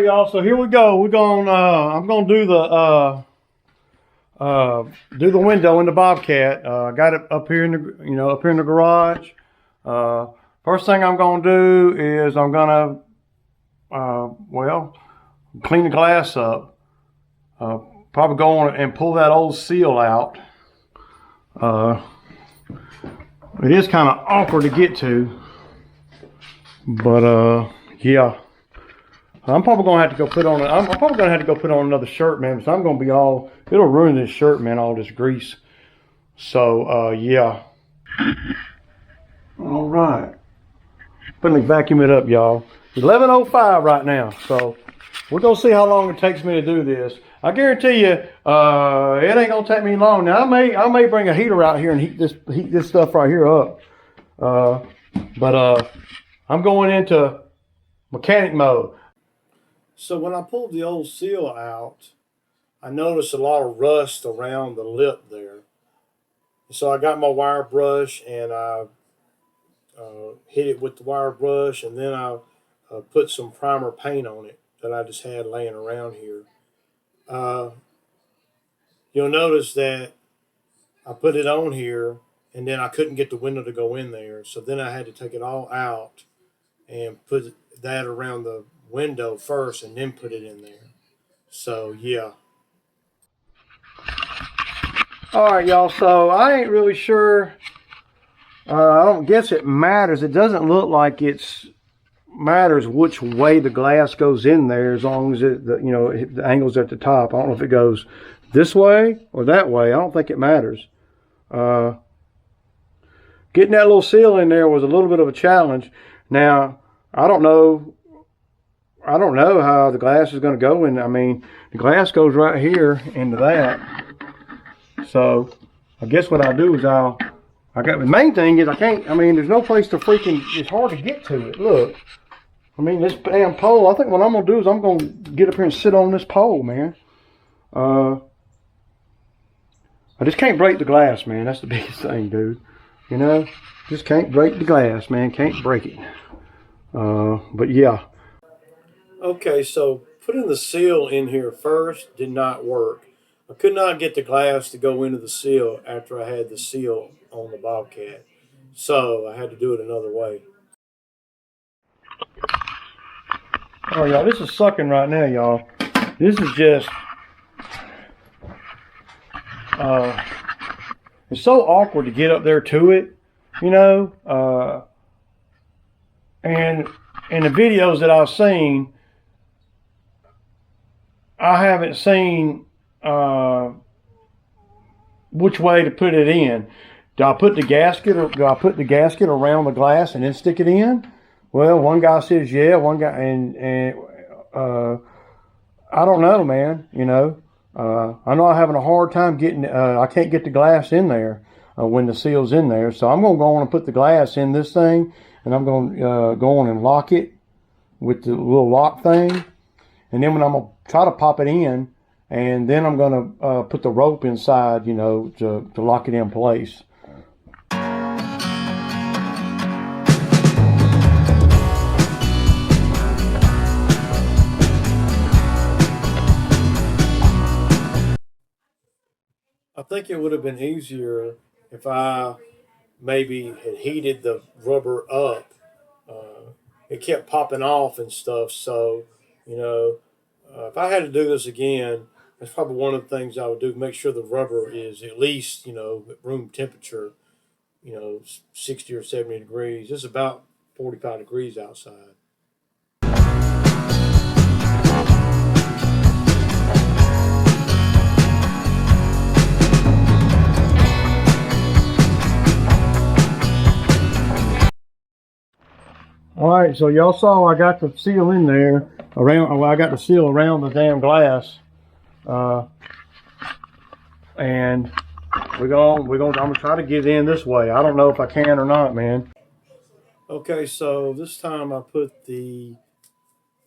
right, y'all. So here we go. We're gonna I'm gonna do the window in the Bobcat. I got it up here in the up here in the garage. First thing I'm gonna do is I'm gonna well, clean the glass up. Probably go on and pull that old seal out. It is kind of awkward to get to, but yeah. I'm probably gonna have to go put on. I'm probably gonna have to go put on another shirt, man. Because I'm gonna be all. It'll ruin this shirt, man. All this grease. So yeah. All right. Let me vacuum it up, y'all. 11:05 right now. So we're gonna see how long it takes me to do this. I guarantee you, it ain't gonna take me long. Now I may bring a heater out here and heat this stuff right here up. But I'm going into mechanic mode. So when I pulled the old seal out, I noticed a lot of rust around the lip there. So I got my wire brush and I hit it with the wire brush, and then I put some primer paint on it that I just had laying around here. You'll notice that I put it on here and then I couldn't get the window to go in there. So then I had to take it all out and put that around the window first and then put it in there. So yeah. All right, y'all. So I ain't really sure. I don't guess it matters. It doesn't look like it's matters which way the glass goes in there, as long as the angle's at the top. I don't know if it goes this way or that way. I don't think it matters. Getting that little seal in there was a little bit of a challenge. Now I don't know how the glass is going to go in. I mean, the glass goes right here into that. So I guess what I'll do is the main thing is there's no place to it's hard to get to it. Look, I mean, this damn pole, I think what I'm going to do is I'm going to get up here and sit on this pole, man. I just can't break the glass, man. That's the biggest thing, dude. Just can't break the glass, man. Can't break it. But yeah. Okay, so putting the seal in here first did not work. I could not get the glass to go into the seal after I had the seal on the Bobcat. So I had to do it another way. Oh, y'all, this is sucking right now, y'all. This is just, it's so awkward to get up there to it, and in the videos that I've seen, I haven't seen which way to put it in. Do I put the gasket around the glass and then stick it in? Well, one guy says yeah, one guy and I don't know, man. I know I'm having a hard time getting. I can't get the glass in there when the seal's in there. So I'm gonna go on and put the glass in this thing, and I'm gonna go on and lock it with the little lock thing, and then when I'm gonna try to pop it in, and then I'm gonna put the rope inside, to lock it in place. I think it would have been easier if I maybe had heated the rubber up. It kept popping off and stuff. So, if I had to do this again, that's probably one of the things I would do. Make sure the rubber is at least, room temperature, 60 or 70 degrees. It's about 45 degrees outside. All right, so y'all saw I got the seal in there I got the seal around the damn glass, and I'm gonna try to get in this way. I don't know if I can or not, man. Okay, so this time I put the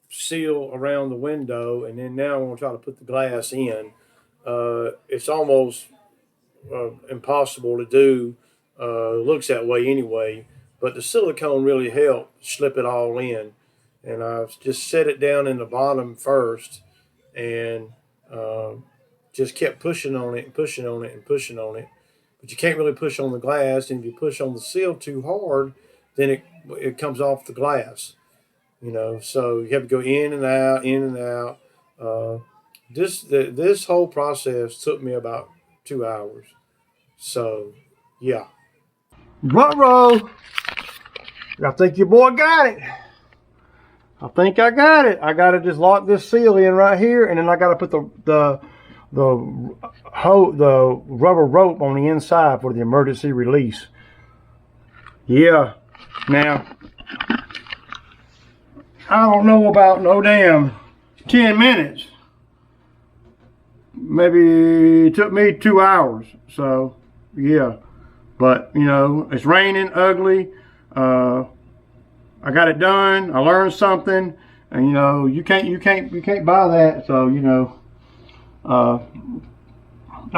seal around the window, and then now I'm gonna try to put the glass in. It's almost impossible to do. Looks that way anyway. But the silicone really helped slip it all in. and I've just set it down in the bottom first, and just kept pushing on it and pushing on it and pushing on it. But you can't really push on the glass, and if you push on the seal too hard, then it comes off the glass. You know, so you have to go in and out, in and out. This whole process took me about 2 hours. So, yeah. Ruh-roh. I think your boy got it. I think I got it. I got to just lock this seal in right here, and then I got to put the rubber rope on the inside for the emergency release. Yeah. Now, I don't know about no damn 10 minutes. Maybe it took me 2 hours. So, yeah. But, you know, it's raining ugly. I got it done. I learned something. And, you know, you can't buy that. So, you know, I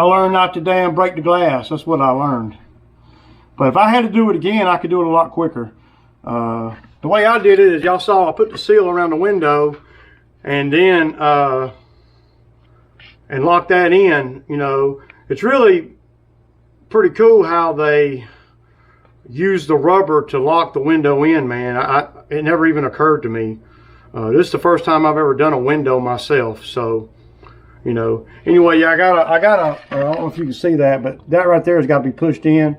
learned not to damn break the glass. That's what I learned. But if I had to do it again, I could do it a lot quicker. The way I did it is, y'all saw I put the seal around the window and then and lock that in. You know, it's really pretty cool how they use the rubber to lock the window in, man. It never even occurred to me. This is the first time I've ever done a window myself, so, you know. Anyway, yeah, I don't know if you can see that, but that right there has got to be pushed in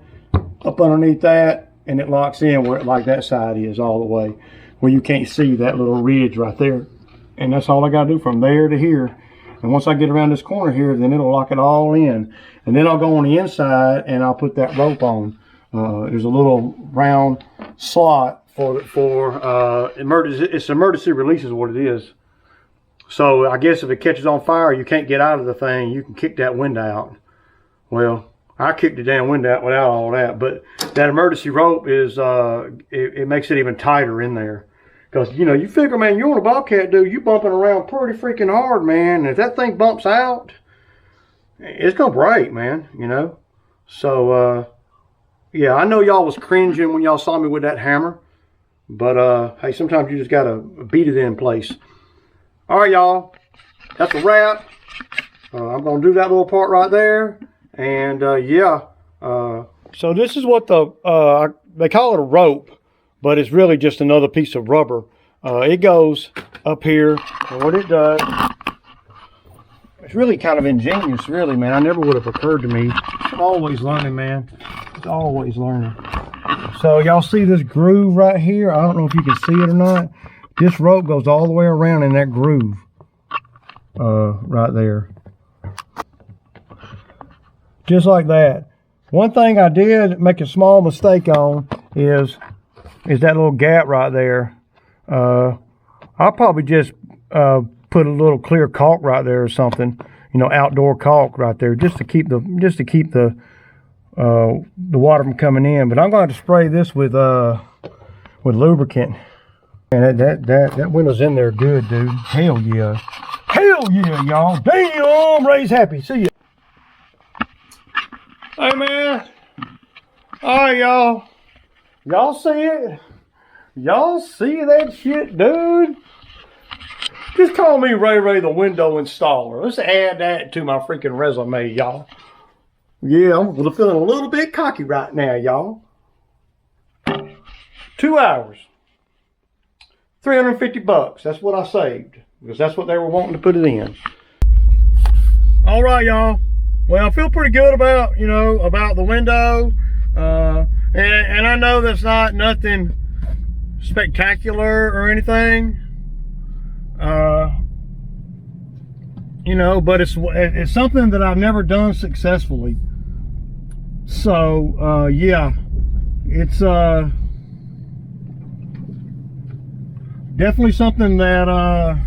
up underneath that, and it locks in where like that side is all the way, where you can't see that little ridge right there. And that's all I got to do from there to here. And once I get around this corner here, then it'll lock it all in. And then I'll go on the inside and I'll put that rope on. There's a little round slot for emergency. It's emergency release is what it is. So I guess if it catches on fire, you can't get out of the thing. You can kick that window out. Well, I kicked the damn window out without all that. But that emergency rope is it makes it even tighter in there. Because, you know, you figure, man, you're on a Bobcat, dude, you bumping around pretty freaking hard, man. And if that thing bumps out, it's going to break, man, you know. So, yeah, I know y'all was cringing when y'all saw me with that hammer. But, hey, sometimes you just got to beat it in place. All right, y'all. That's a wrap. I'm going to do that little part right there. And, yeah. So this is what they call it a rope. But it's really just another piece of rubber. It goes up here, and what it does, it's really kind of ingenious, really, man. I never would have occurred to me. I'm always learning, man. It's always learning. So y'all see this groove right here? I don't know if you can see it or not. This rope goes all the way around in that groove right there. Just like that. One thing I did make a small mistake on is that little gap right there. I'll probably just put a little clear caulk right there or something, you know, outdoor caulk right there, just to keep the water from coming in. But I'm going to have to spray this with lubricant. And that window's in there good, dude. Hell yeah, y'all. Damn, Ray's happy. See ya. Hey man. All right, y'all. Y'all see it? Y'all see that shit, dude? Just call me Ray the window installer. Let's add that to my freaking resume, y'all. Yeah, I'm feeling a little bit cocky right now, y'all. 2 hours. $350. That's what I saved. Because that's what they were wanting to put it in. All right, y'all. Well, I feel pretty good about, you know, about the window. And I know that's not nothing spectacular or anything, you know, but it's something that I've never done successfully. So, yeah, it's definitely something that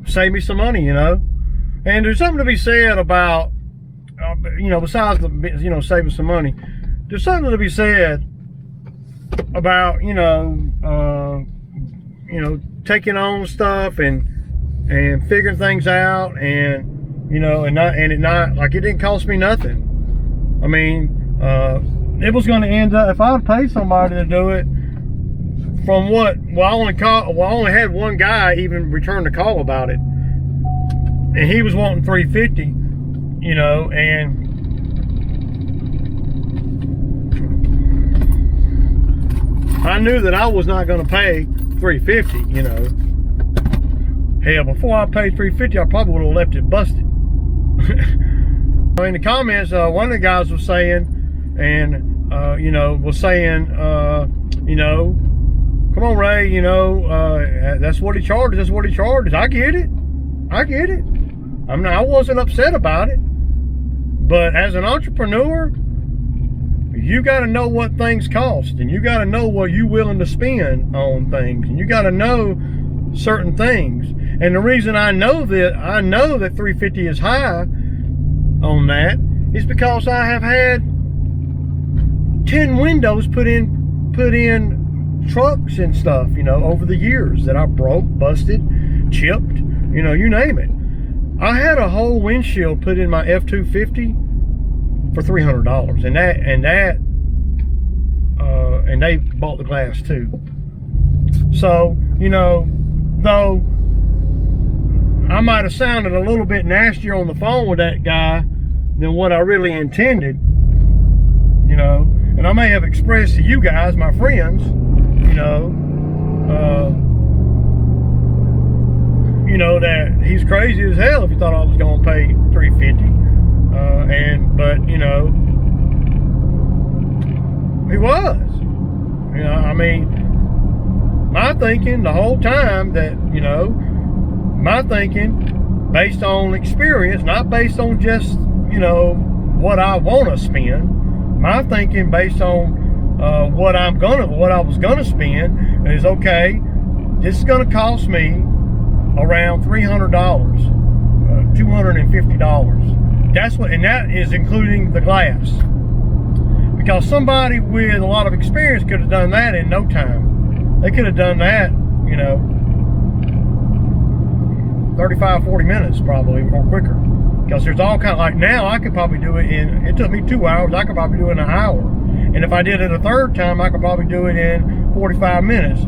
saved me some money, you know. And there's something to be said about, you know, besides the, you know, saving some money. There's something to be said about, you know, taking on stuff and figuring things out, and, you know, and it didn't cost me nothing. I mean, it was going to end up, if I would pay somebody to do it, from what, I only had one guy even return the call about it, and he was wanting 350, you know, and I knew that I was not going to pay 350, you know. Hell, before I paid 350, I probably would have left it busted. In the comments, one of the guys was saying, and you know, you know, come on, Ray, you know, that's what he charges. That's what he charges. I get it. I get it. I wasn't upset about it. But as an entrepreneur, you got to know what things cost, and you got to know what you're willing to spend on things, and you got to know certain things. And the reason I know that 350 is high on that is because I have had 10 windows put in trucks and stuff, you know, over the years that I broke, busted, chipped, you know, you name it. I had a whole windshield put in my F-250 for $300, and they bought the glass too. So, you know, though I might have sounded a little bit nastier on the phone with that guy than what I really intended, you know, and I may have expressed to you guys, my friends, you know, that he's crazy as hell if he thought I was going to pay $350. But you know, he was. You know, I mean, my thinking the whole time that, you know, my thinking based on experience, not based on just, you know, what I want to spend. My thinking based on what I was gonna spend is, okay, this is gonna cost me around $300, $250. That's what, and that is including the glass. Because somebody with a lot of experience could have done that in no time. They could have done that, you know, 35, 40 minutes probably, or quicker. Because there's all kind of, like now I could probably do it it took me 2 hours, I could probably do it in an hour. And if I did it a third time, I could probably do it in 45 minutes.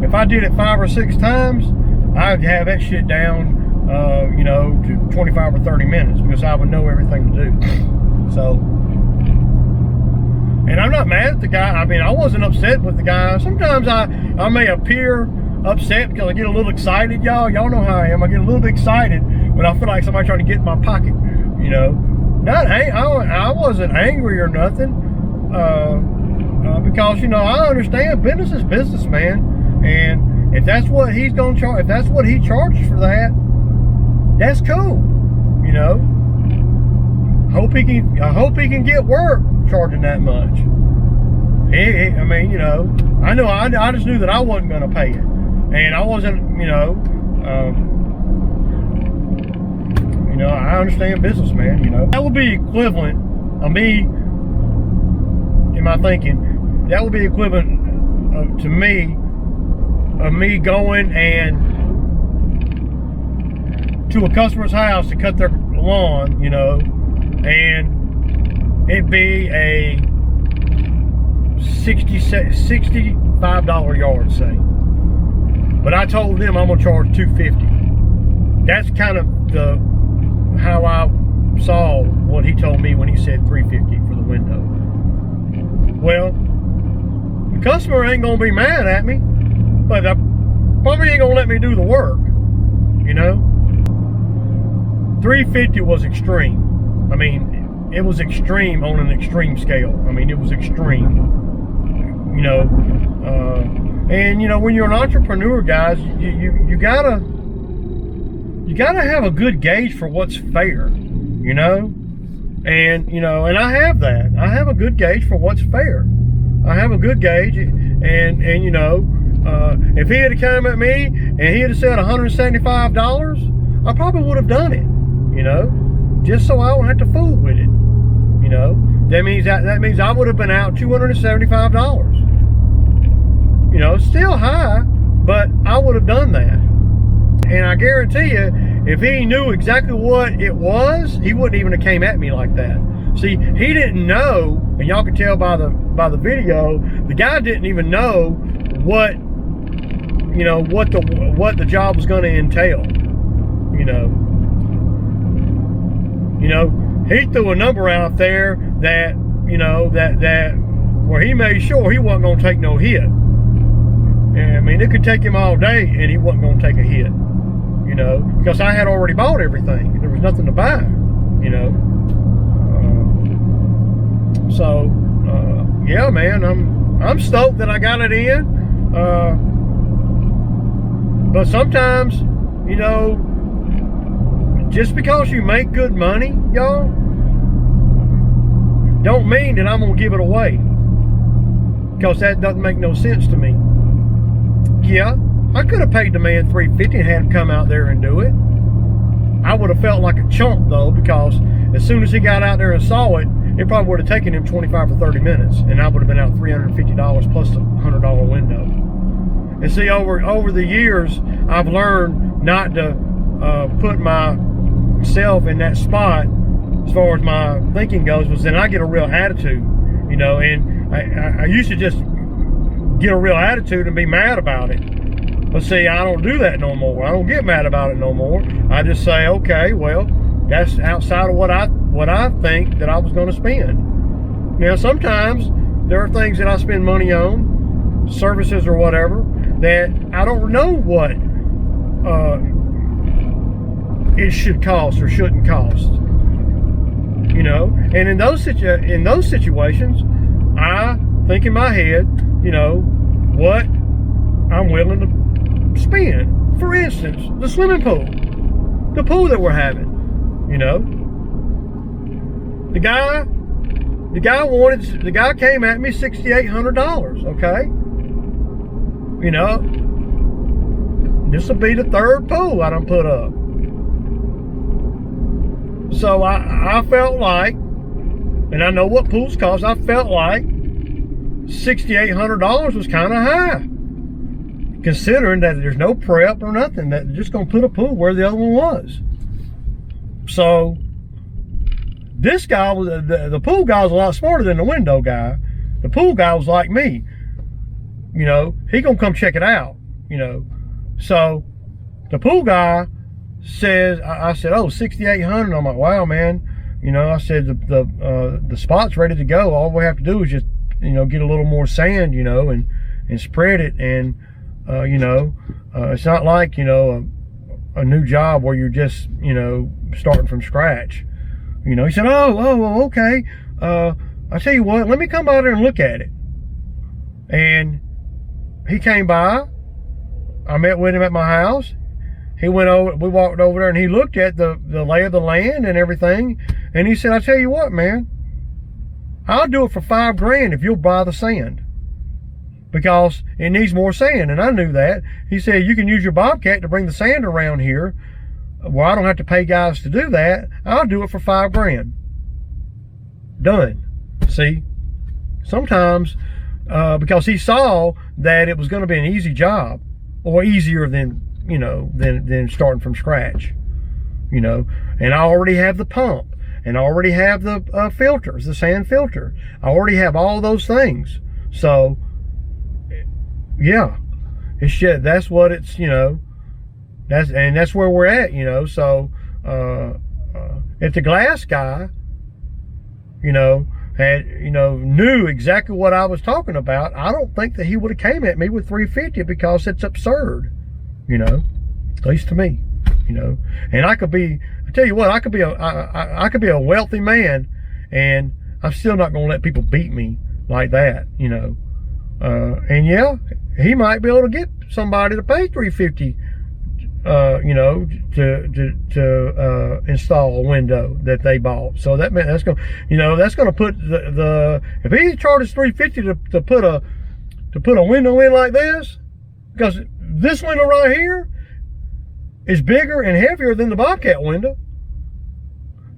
If I did it 5 or 6 times, I'd have that shit down, you know, to 25 or 30 minutes, because I would know everything to do. So, and I'm not mad at the guy. I mean, I wasn't upset with the guy. Sometimes I may appear upset because I get a little excited, y'all. Y'all know how I am. I get a little bit excited when I feel like somebody trying to get in my pocket, you know. I wasn't angry or nothing, because, you know, I understand business is business, man. And if that's what he's going to charge, if that's what he charges for that, that's cool, you know. I hope he can get work charging that much. I mean, you know, I just knew that I wasn't going to pay it, and I wasn't, you know, I understand business, man. You know, that would be equivalent of me, in my thinking, that would be equivalent to me of me going and to a customer's house to cut their lawn, you know, and it'd be a $65 yard, say. But I told them I'm gonna charge $250. That's kind of how I saw what he told me when he said $350 for the window. Well, the customer ain't gonna be mad at me, but I probably ain't gonna let me do the work, you know. $350 was extreme. I mean, it was extreme on an extreme scale. I mean, it was extreme, you know. And you know, when you're an entrepreneur, guys, you gotta have a good gauge for what's fair, you know. And you know, and I have that. I have a good gauge for what's fair. I have a good gauge, and you know, if he had come at me and he had said $175, I probably would have done it, you know, just so I wouldn't have to fool with it, you know. That means I would have been out $275. You know, still high, but I would have done that. And I guarantee you, if he knew exactly what it was, he wouldn't even have came at me like that. See, he didn't know, and y'all can tell by the video, the guy didn't even know what you know, what the job was going to entail. You know, he threw a number out there that, you know, that where he made sure he wasn't going to take no hit. I mean, it could take him all day and he wasn't going to take a hit, you know, because I had already bought everything. There was nothing to buy, you know. Yeah, man, I'm stoked that I got it in. But sometimes, you know, just because you make good money, y'all, don't mean that I'm gonna give it away, because that doesn't make no sense to me. Yeah, I could have paid the man $350 and had him come out there and do it. I would have felt like a chump though, because as soon as he got out there and saw it, it probably would have taken him 25 or 30 minutes, and I would have been out $350 plus the $100 window. And see, over the years, I've learned not to put myself in that spot as far as my thinking goes, because then I get a real attitude, you know. And I used to just get a real attitude and be mad about it. But see, I don't do that no more. I don't get mad about it no more. I just say, okay, well, that's outside of what I think that I was going to spend. Now, sometimes there are things that I spend money on, services or whatever, that I don't know what it should cost or shouldn't cost. You know, and in those situations, I think in my head, you know, what I'm willing to spend. For instance, the swimming pool, the pool that we're having. You know, the guy came at me $6,800. Okay, you know, this will be the third pool I done put up. So I felt like, and I know what pools cost, I felt like $6,800 was kind of high, considering that there's no prep or nothing, that they're just gonna put a pool where the other one was. So this guy was, the pool guy was a lot smarter than the window guy. The pool guy was like me, you know, he gonna come check it out, you know. So the pool guy says, I said, oh, $6,800. I'm like, wow, man, you know, I said the spot's ready to go. All we have to do is just, you know, get a little more sand, you know, and spread it. And you know, it's not like, you know, a new job where you're just, you know, starting from scratch. You know, he said, oh, okay. I tell you what, let me come by there and look at it. And he came by. I met with him at my house. He went over, we walked over there and he looked at the lay of the land and everything. And he said, I tell you what, man, I'll do it for $5,000 if you'll buy the sand, because it needs more sand. And I knew that. He said, you can use your Bobcat to bring the sand around here. Well, I don't have to pay guys to do that. I'll do it for $5,000. Done. See, sometimes because he saw that it was going to be an easy job, or easier than, you know, than starting from scratch, you know. And I already have the pump, and I already have the filters, the sand filter. I already have all those things. So yeah, it's just, that's what it's, you know, that's where we're at, you know. So if the glass guy, you know, knew exactly what I was talking about, I don't think that he would have came at me with $350, because it's absurd, you know, at least to me, you know. And I could be, I tell you what, I could be a wealthy man, and I'm still not going to let people beat me like that, you know. And yeah, he might be able to get somebody to pay $350, you know, to install a window that they bought. So that meant that's going, you know, that's going to put the if he charges $350 to put a window in like this, because this window right here is bigger and heavier than the Bobcat window.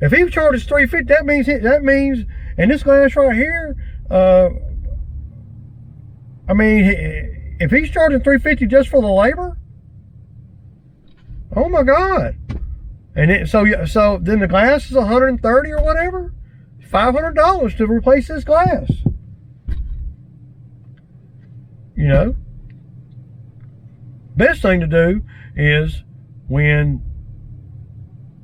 If he charges $350, that means, and this glass right here, I mean, if he's charging $350 just for the labor, oh my God! And so then the glass is $130 or whatever, $500 to replace this glass. You know, best thing to do is when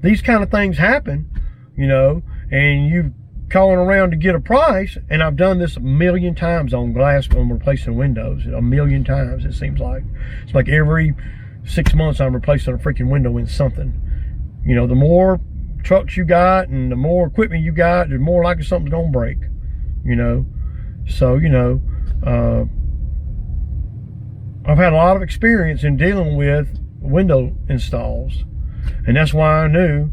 these kind of things happen, you know, and you calling around to get a price, and I've done this a million times on glass when replacing windows, a million times it seems like. It's like every 6 months I'm replacing a freaking window in something. You know, the more trucks you got and the more equipment you got, the more likely something's gonna break, you know. So, you know, I've had a lot of experience in dealing with window installs, and that's why I knew,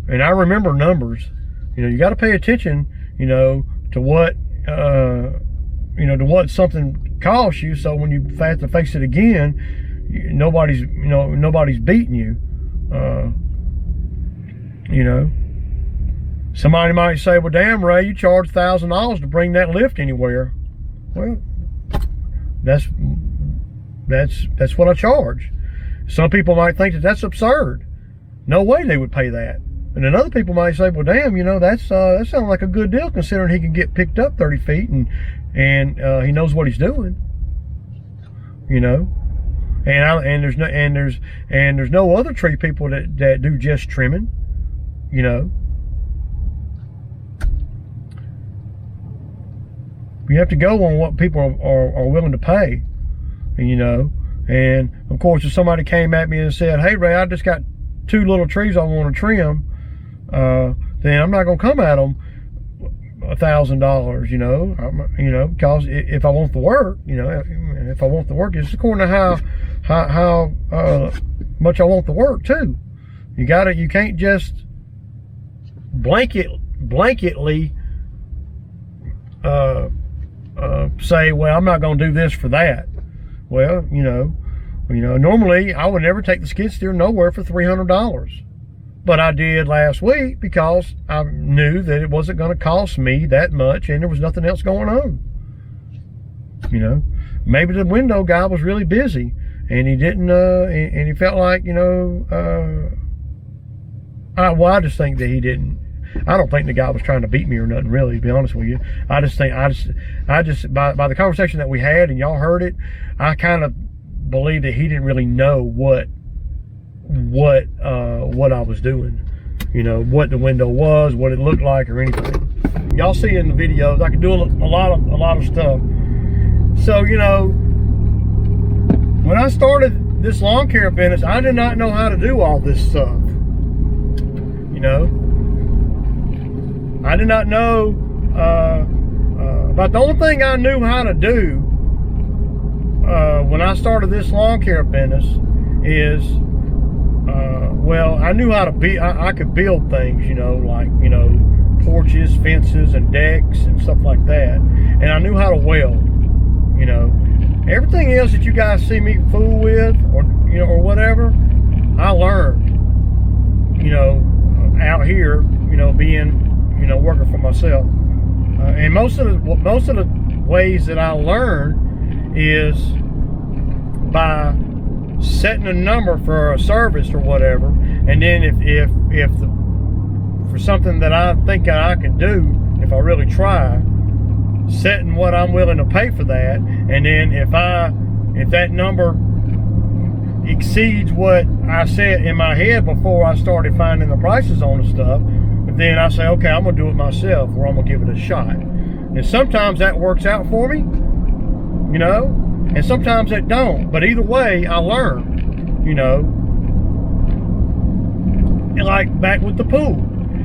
and I remember numbers. You know, you got to pay attention, you know, to what, you know, to what something costs you. So when you have to face it again, nobody's beating you. You know, somebody might say, well, damn, Ray, you charge $1,000 to bring that lift anywhere. Well, that's what I charge. Some people might think that that's absurd. No way they would pay that. And then other people might say, well, damn, you know, that sounds like a good deal considering he can get picked up 30 feet and he knows what he's doing, you know. And there's no other tree people that do just trimming, you know. You have to go on what people are willing to pay, and, you know. And of course, if somebody came at me and said, hey, Ray, I just got 2 little trees I want to trim, then I'm not going to come at them $1,000, you know, because if I want the work, you know, if I want the work, it's according to how much I want the work too. You can't just blanketly say, well, I'm not going to do this for that. Well, you know, normally I would never take the skid steer nowhere for $300. But I did last week because I knew that it wasn't going to cost me that much and there was nothing else going on. You know, maybe the window guy was really busy and he didn't, and he felt like, you know, I just think that he didn't. I don't think the guy was trying to beat me or nothing, really, to be honest with you. I just think, by the conversation that we had and y'all heard it, I kind of believe that he didn't really know what I was doing, you know, what the window was, what it looked like, or anything. Y'all see in the videos, I can do a lot of stuff. So, you know, when I started this lawn care business, I did not know how to do all this stuff. You know, I did not know, but the only thing I knew how to do when I started this lawn care business is, well, I knew how to I could build things, you know, like, you know, porches, fences, and decks and stuff like that. And I knew how to weld, you know. Everything else that you guys see me fool with, or, you know, or whatever, I learned, you know, out here, you know, being, you know, working for myself. And most of the ways that I learn is by setting a number for a service or whatever, and then if for something that I think I can do, if I really try, setting what I'm willing to pay for that, and then if that number exceeds what I set in my head before I started finding the prices on the stuff, then I say, okay, I'm gonna do it myself, or I'm gonna give it a shot. And sometimes that works out for me, you know, and sometimes it don't. But either way, I learn, you know. And like back with the pool,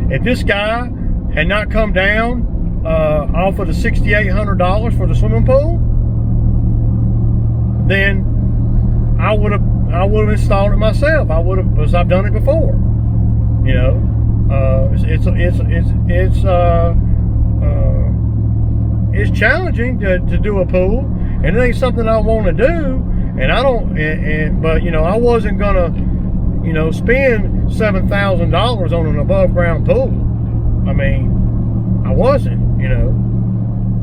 if this guy had not come down off of the $6,800 for the swimming pool, then I would have installed it myself. I would have, because I've done it before, you know. It's challenging to do a pool, and it ain't something I want to do, and I don't. But you know, I wasn't gonna, you know, spend $7,000 on an above ground pool. I mean, I wasn't. You know,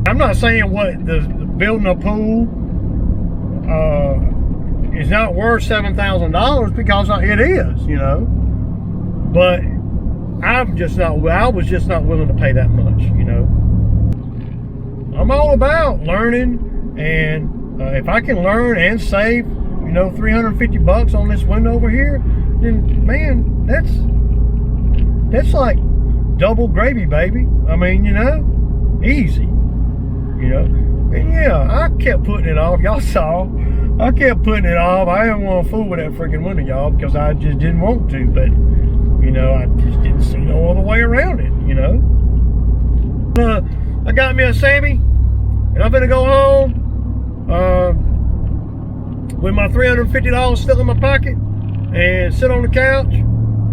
I'm not saying what the building a pool is not worth $7,000, because it is. You know, but I was just not willing to pay that much, you know. I'm all about learning, and if I can learn and save you know, $350 on this window over here, then man, that's like double gravy, baby. I mean, you know, easy, you know. And yeah, I kept putting it off. Y'all saw, I kept putting it off. I didn't want to fool with that freaking window, y'all, because I just didn't want to. But you know, I just didn't see no other way around it, you know. I got me a Sammy, and I'm gonna go home with my $350 still in my pocket and sit on the couch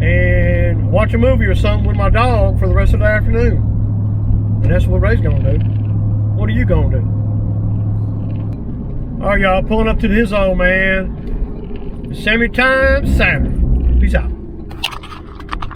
and watch a movie or something with my dog for the rest of the afternoon. And that's what Ray's gonna do. What are you gonna do? All right, y'all, pulling up to his old man. Sammy time Saturday. Peace out.